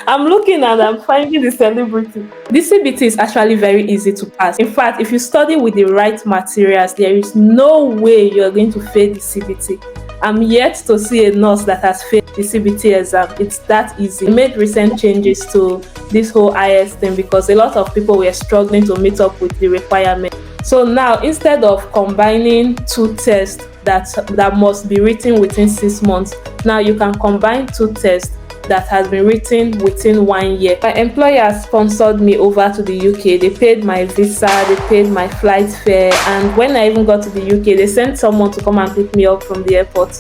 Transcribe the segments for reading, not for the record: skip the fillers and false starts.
I'm looking and I'm finding the celebrity. The CBT is actually very easy to pass. In fact, if you study with the right materials, there is no way you're going to fail the CBT. I'm yet to see a nurse that has failed the CBT exam. It's that easy. We made recent changes to this whole IS thing because a lot of people were struggling to meet up with the requirement. So now, instead of combining two tests that must be written within 6 months, now you can combine two tests that has been written within 1 year. My employer sponsored me over to the UK. They paid my visa, they paid my flight fare, and when I even got to the UK, they sent someone to come and pick me up from the airport.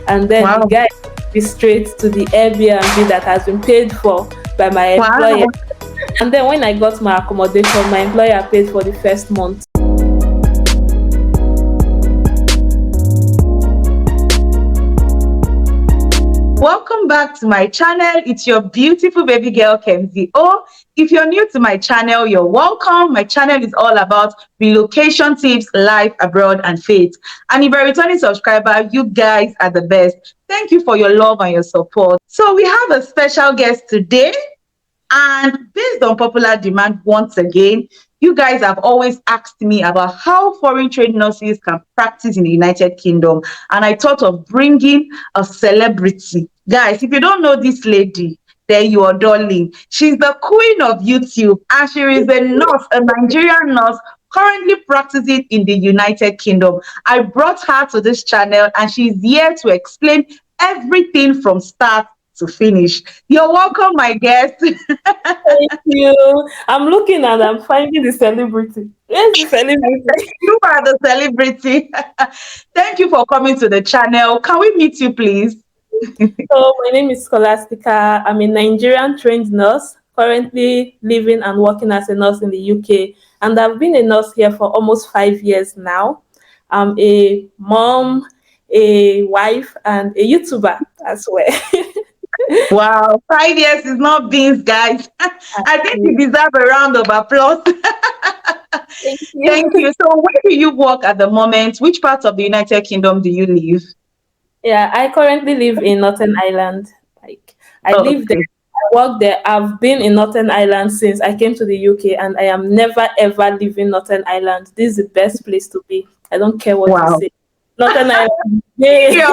And then the guy took me straight to the Airbnb that has been paid for by my employer. And then when I got my accommodation, my employer paid for the first month. Welcome back to my channel. It's your beautiful baby girl, Khemzy. Oh, if you're new to my channel, you're welcome. My channel is all about relocation tips, life abroad, and faith. And if you're a returning subscriber, you guys are the best. Thank you for your love and your support. So we have a special guest today. And based on popular demand, once again, you guys have always asked me about how foreign trained nurses can practice in the United Kingdom. And I thought of bringing a celebrity. Guys, if you don't know this lady, then you are darling. She's the queen of YouTube, and she is a nurse, a Nigerian nurse, currently practicing in the United Kingdom. I brought her to this channel, and she's here to explain everything from start to finish. You're welcome, my guest. Thank you. I'm looking and I'm finding the celebrity. Where's the celebrity? You are the celebrity. Thank you for coming to the channel. Can we meet you, please? So my name is Scholastica. I'm a Nigerian trained nurse, currently living and working as a nurse in the UK. And I've been a nurse here for almost 5 years now. I'm a mom, a wife, and a YouTuber as well. Wow, 5 years is not beans, guys. I think you deserve a round of applause. Thank you. Thank you. So where do you work at the moment? Which part of the United Kingdom do you live? Yeah, I currently live in Northern Ireland. I live there. I work there. I've been in Northern Ireland since I came to the UK, and I am never ever leaving Northern Ireland. This is the best place to be. I don't care what you say. Northern Ireland. Yeah.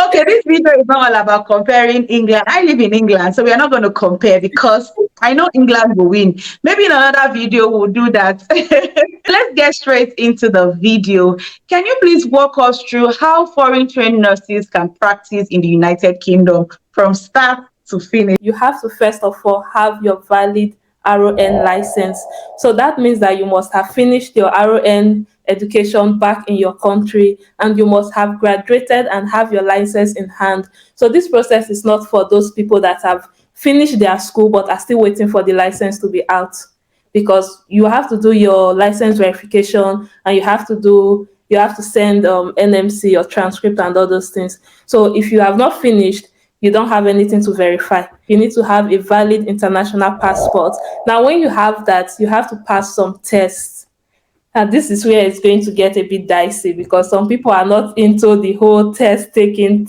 Okay, this video is not all about comparing England. I live in England, so we are not going to compare because I know England will win. Maybe in another video we'll do that. Let's get straight into the video. Can you please walk us through how foreign trained nurses can practice in the United Kingdom from start to finish? You have to first of all have your valid RON license. So that means that you must have finished your RON education back in your country, and you must have graduated and have your license in hand. So this process is not for those people that have finished their school but are still waiting for the license to be out, because you have to do your license verification, and you have to send NMC, your transcript, and all those things. So if you have not finished, you don't have anything to verify. You need to have a valid international passport. Now, when you have that, you have to pass some tests. And this is where it's going to get a bit dicey, because some people are not into the whole test-taking,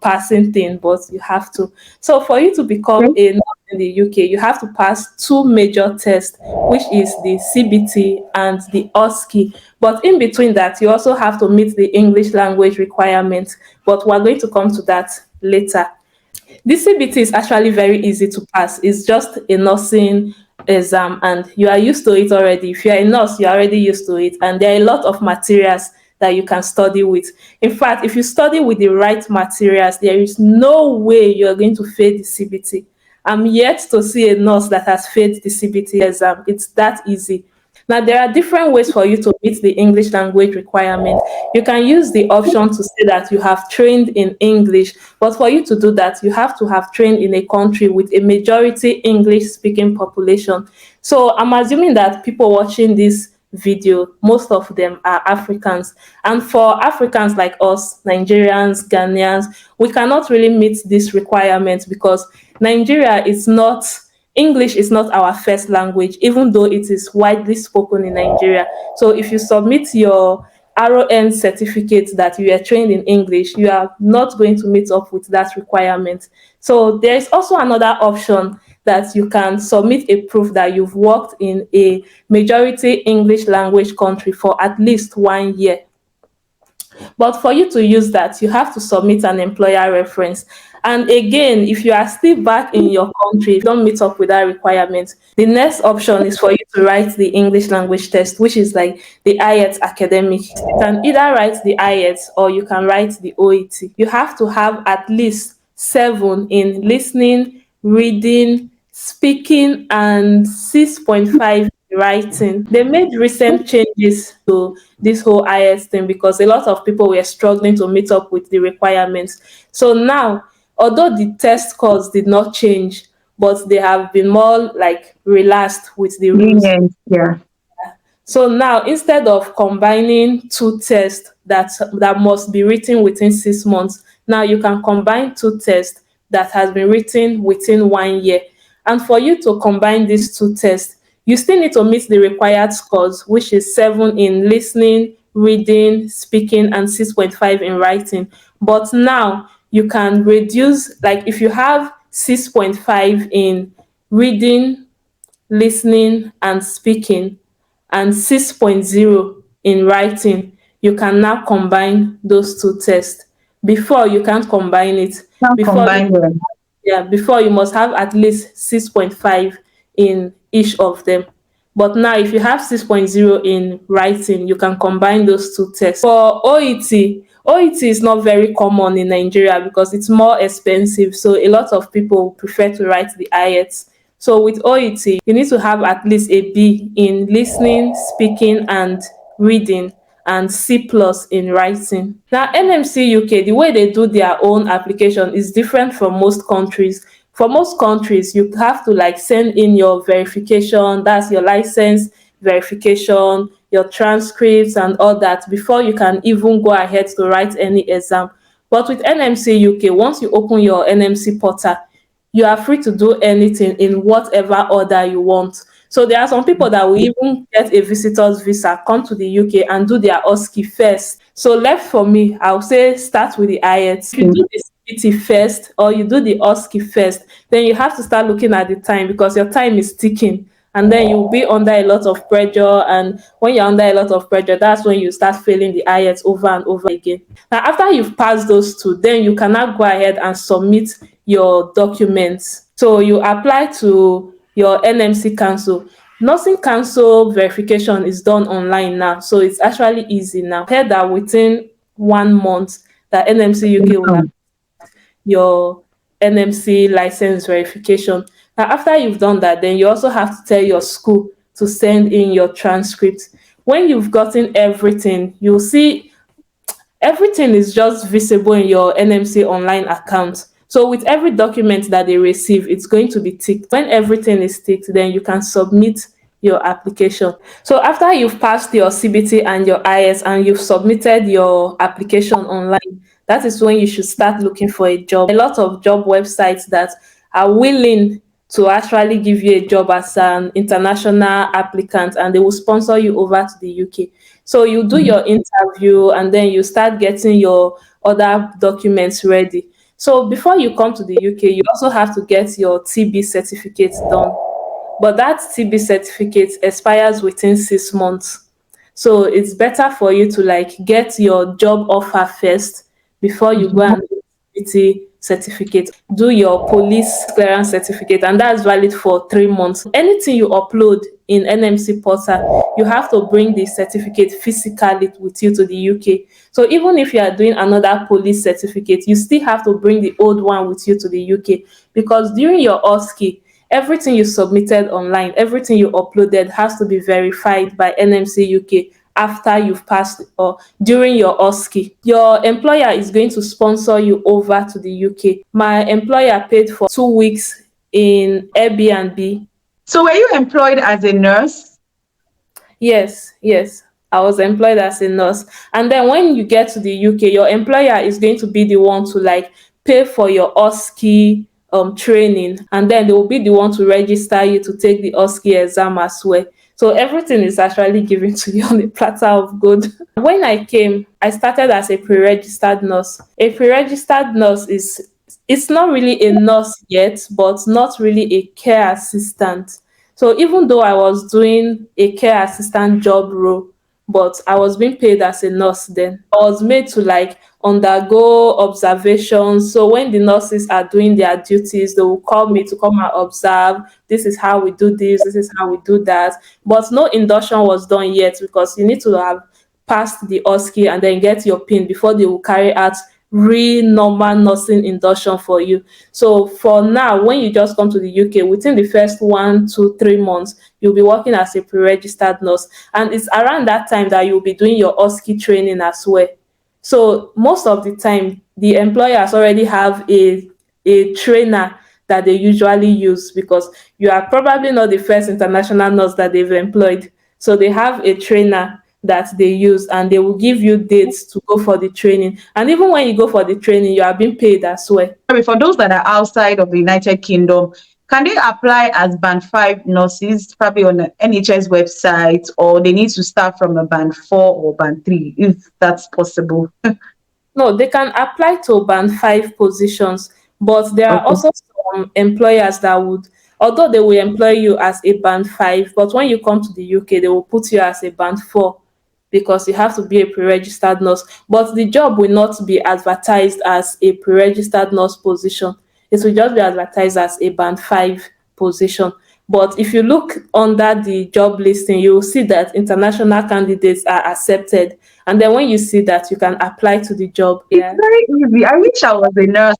passing thing, but you have to. So for you to become a nurse in the UK, you have to pass 2 major tests, which is the CBT and the OSCE. But in between that, you also have to meet the English language requirements. But we're going to come to that later. The CBT is actually very easy to pass. It's just a nursing exam, and you are used to it already. If you're a nurse, you're already used to it, and there are a lot of materials that you can study with. In fact, if you study with the right materials, there is no way you're going to fail the CBT. I'm yet to see a nurse that has failed the CBT exam. It's that easy. Now, there are different ways for you to meet the English language requirement. You can use the option to say that you have trained in English, but for you to do that, you have to have trained in a country with a majority English-speaking population. So I'm assuming that people watching this video, most of them are Africans. And for Africans like us, Nigerians, Ghanaians, we cannot really meet this requirement because English is not our first language, even though it is widely spoken in Nigeria. So if you submit your RON certificate that you are trained in English, you are not going to meet up with that requirement. So there is also another option that you can submit a proof that you've worked in a majority English language country for at least 1 year. But for you to use that, you have to submit an employer reference. And again, if you are still back in your country, if you don't meet up with that requirement, the next option is for you to write the English language test, which is like the Ielts academic. You can either write the Ielts or you can write the OET. You have to have at least 7 in listening, reading, speaking, and 6.5 writing. They made recent changes to this whole IS thing because a lot of people were struggling to meet up with the requirements. So now, although the test scores did not change, but they have been more like relaxed with the rules. Lenient, yeah. So now, instead of combining 2 tests that must be written within 6 months, now you can combine 2 tests that has been written within 1 year. And for you to combine these 2 tests, you still need to meet the required scores, which is 7 in listening, reading, speaking, and 6.5 in writing. But now you can reduce, like if you have 6.5 in reading, listening, and speaking, and 6.0 in writing, you can now combine those 2 tests. Before, you can't combine it. Can't Before you combine them. Yeah, before you must have at least 6.5 in each of them. But now, if you have 6.0 in writing, you can combine those 2 tests. For OET is not very common in Nigeria because it's more expensive. So a lot of people prefer to write the IELTS. So with OET, you need to have at least a B in listening, speaking, and reading, and C plus in writing. Now, NMC UK, the way they do their own application is different from most countries. For most countries, you have to like send in your verification, that's your license verification, your transcripts, and all that before you can even go ahead to write any exam. But with NMC UK, once you open your NMC portal, you are free to do anything in whatever order you want. So there are some people that will even get a visitor's visa, come to the UK and do their OSCE first. So left for me, I'll say start with the IELTS. If you do the CBT first or you do the OSCE first, then you have to start looking at the time because your time is ticking. And then you'll be under a lot of pressure. And when you're under a lot of pressure, that's when you start failing the IELTS over and over again. Now, after you've passed those 2, then you can now go ahead and submit your documents. So you apply to your NMC council. Nursing council verification is done online now, so it's actually easy now. I heard that within 1 month, that NMC UK will have your NMC license verification. Now, after you've done that, then you also have to tell your school to send in your transcript. When you've gotten everything, you'll see everything is just visible in your NMC online account. So with every document that they receive, it's going to be ticked. When everything is ticked, then you can submit your application. So after you've passed your CBT and your IS and you've submitted your application online, that is when you should start looking for a job. A lot of job websites that are willing to actually give you a job as an international applicant, and they will sponsor you over to the UK. So you do your interview and then you start getting your other documents ready. So before you come to the UK, you also have to get your TB certificate done. But that TB certificate expires within 6 months. So it's better for you to like get your job offer first before you go and do TB certificate. Do your police clearance certificate, and that's valid for 3 months. Anything you upload in NMC portal, you have to bring the certificate physically with you to the UK. So even if you are doing another police certificate, you still have to bring the old one with you to the UK, because during your OSCE, everything you submitted online, everything you uploaded has to be verified by NMC UK after you've passed or during your OSCE. Your employer is going to sponsor you over to the UK. My employer paid for 2 weeks in Airbnb. So were you employed as a nurse? Yes. I was employed as a nurse. And then when you get to the UK, your employer is going to be the one to like pay for your OSCE training, and then they will be the one to register you to take the OSCE exam as well. So everything is actually given to you on a platter of gold. When I came, I started as a pre-registered nurse. A pre-registered nurse is, it's not really a nurse yet, but not really a care assistant. So even though I was doing a care assistant job role, but I was being paid as a nurse then. I was made to like undergo observations. So when the nurses are doing their duties, they will call me to come and observe. This is how we do this is how we do that. But no induction was done yet because you need to have passed the OSCE and then get your PIN before they will carry out real normal nursing induction for you. So for now, when you just come to the UK, within the first 1 to 3 months, you'll be working as a pre-registered nurse. And it's around that time that you'll be doing your OSCE training as well. So most of the time, the employers already have a trainer that they usually use because you are probably not the first international nurse that they've employed. So they have a trainer that they use and they will give you dates to go for the training. And even when you go for the training, you are being paid as well. Sorry, for those that are outside of the United Kingdom, can they apply as band 5 nurses, probably on the NHS website, or they need to start from a band 4 or band 3, if that's possible? No, they can apply to band 5 positions, but there are Okay. also some employers that would, although they will employ you as a band 5, but when you come to the UK, they will put you as a band 4 because you have to be a pre-registered nurse. But the job will not be advertised as a pre-registered nurse position. It will just be advertised as a band 5 position. But if you look under the job listing, you will see that international candidates are accepted. And then when you see that, you can apply to the job. It's Yeah. very easy. I wish I was a nurse.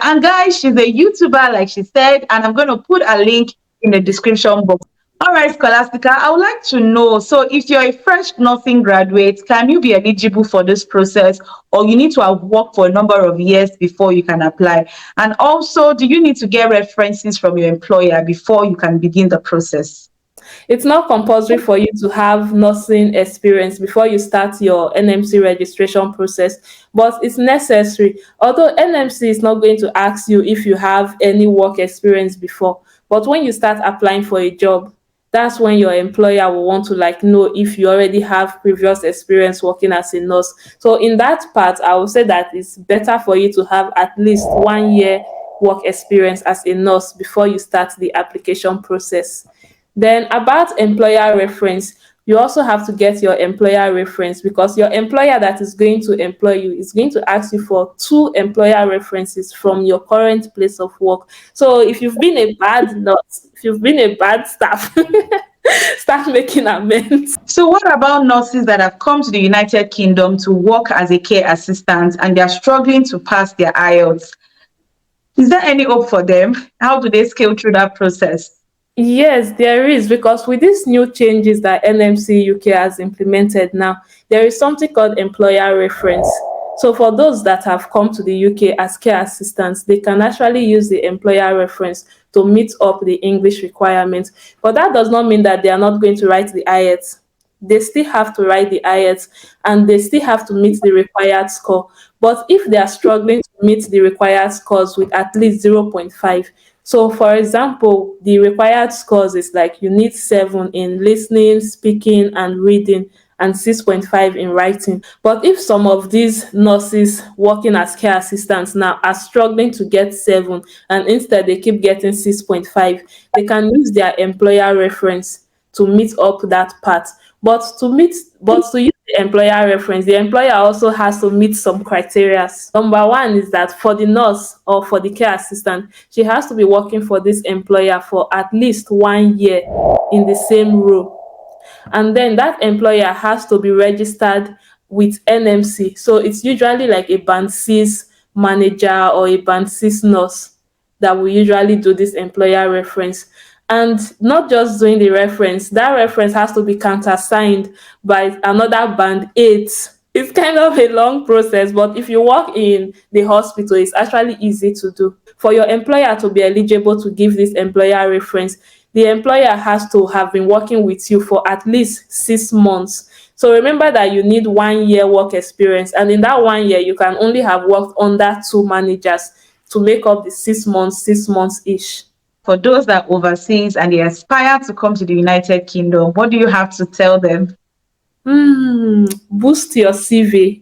And guys, she's a YouTuber, like she said, and I'm going to put a link in the description box. All right, Scholastica, I would like to know, so if you're a fresh nursing graduate, can you be eligible for this process, or you need to have worked for a number of years before you can apply? And also, do you need to get references from your employer before you can begin the process? It's not compulsory for you to have nursing experience before you start your NMC registration process, but it's necessary. Although NMC is not going to ask you if you have any work experience before, but when you start applying for a job, that's when your employer will want to like know if you already have previous experience working as a nurse. So in that part, I would say that it's better for you to have at least 1 year work experience as a nurse before you start the application process. Then about employer reference, you also have to get your employer reference because your employer that is going to employ you is going to ask you for 2 employer references from your current place of work. So if you've been a bad nurse, if you've been a bad staff, start making amends. So, what about nurses that have come to the United Kingdom to work as a care assistant and they're struggling to pass their IELTS? Is there any hope for them? How do they scale through that process? Yes, there is, because with these new changes that NMC UK has implemented now, there is something called employer reference. So for those that have come to the UK as care assistants, they can actually use the employer reference to meet up the English requirements. But that does not mean that they are not going to write the IELTS. They still have to write the IELTS and they still have to meet the required score. But if they are struggling to meet the required scores with at least zero point 0.5, so for example, the required scores is like you need 7 in listening, speaking, and reading, and 6.5 in writing. But if some of these nurses working as care assistants now are struggling to get 7 and instead they keep getting 6.5, they can use their employer reference to meet up that part. But to use the employer reference, the employer also has to meet some criteria. Number one is that for the nurse or for the care assistant, she has to be working for this employer for at least 1 year in the same role. And then that employer has to be registered with NMC. So it's usually like a band 6 manager or a band 6 nurse that will usually do this employer reference. And not just doing the reference, that reference has to be countersigned by another band 8. It's kind of a long process, but if you work in the hospital, it's actually easy to do. For your employer to be eligible to give this employer reference, the employer has to have been working with you for at least 6 months. So remember that you need 1 year work experience, and in that 1 year, you can only have worked under 2 managers to make up the 6 months, 6 months each. for those that are overseas and they aspire to come to the United Kingdom? What do you have to tell them? Boost your CV.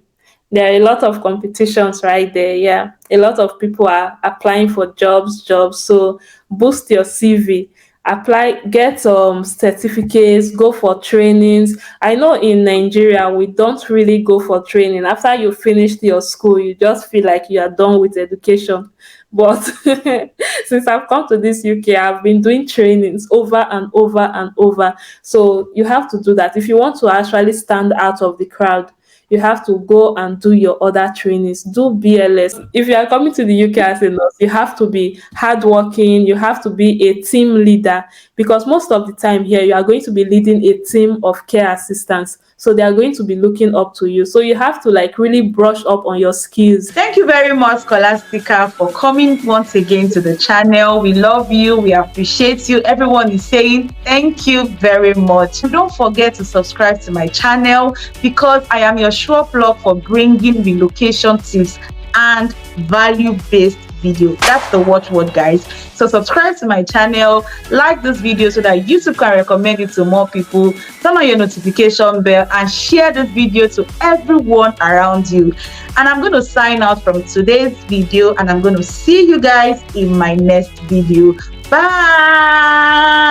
There are a lot of competitions right there. Yeah, a lot of people are applying for jobs. So boost your CV. Apply, get certificates, go for trainings. I know in Nigeria we don't really go for training. After you finished your school, you just feel like you are done with education. But since I've come to this UK, I've been doing trainings over and over and over. So you have to do that. If you want to actually stand out of the crowd, you have to go and do your other trainings. Do BLS. If you are coming to the UK as a nurse, you have to be hardworking. You have to be a team leader, because most of the time here you are going to be leading a team of care assistants. So they are going to be looking up to you. So you have to like really brush up on your skills. Thank you very much, Scholastica, for coming once again to the channel. We love you. We appreciate you. Everyone is saying thank you very much. And don't forget to subscribe to my channel, because I am your sure plug for bringing relocation tips and value-based video. That's the watchword, guys. So subscribe to my channel, like this video so that YouTube can recommend it to more people, turn on your notification bell, and share this video to everyone around you. And I'm going to sign out from today's video, and I'm going to see you guys in my next video. Bye.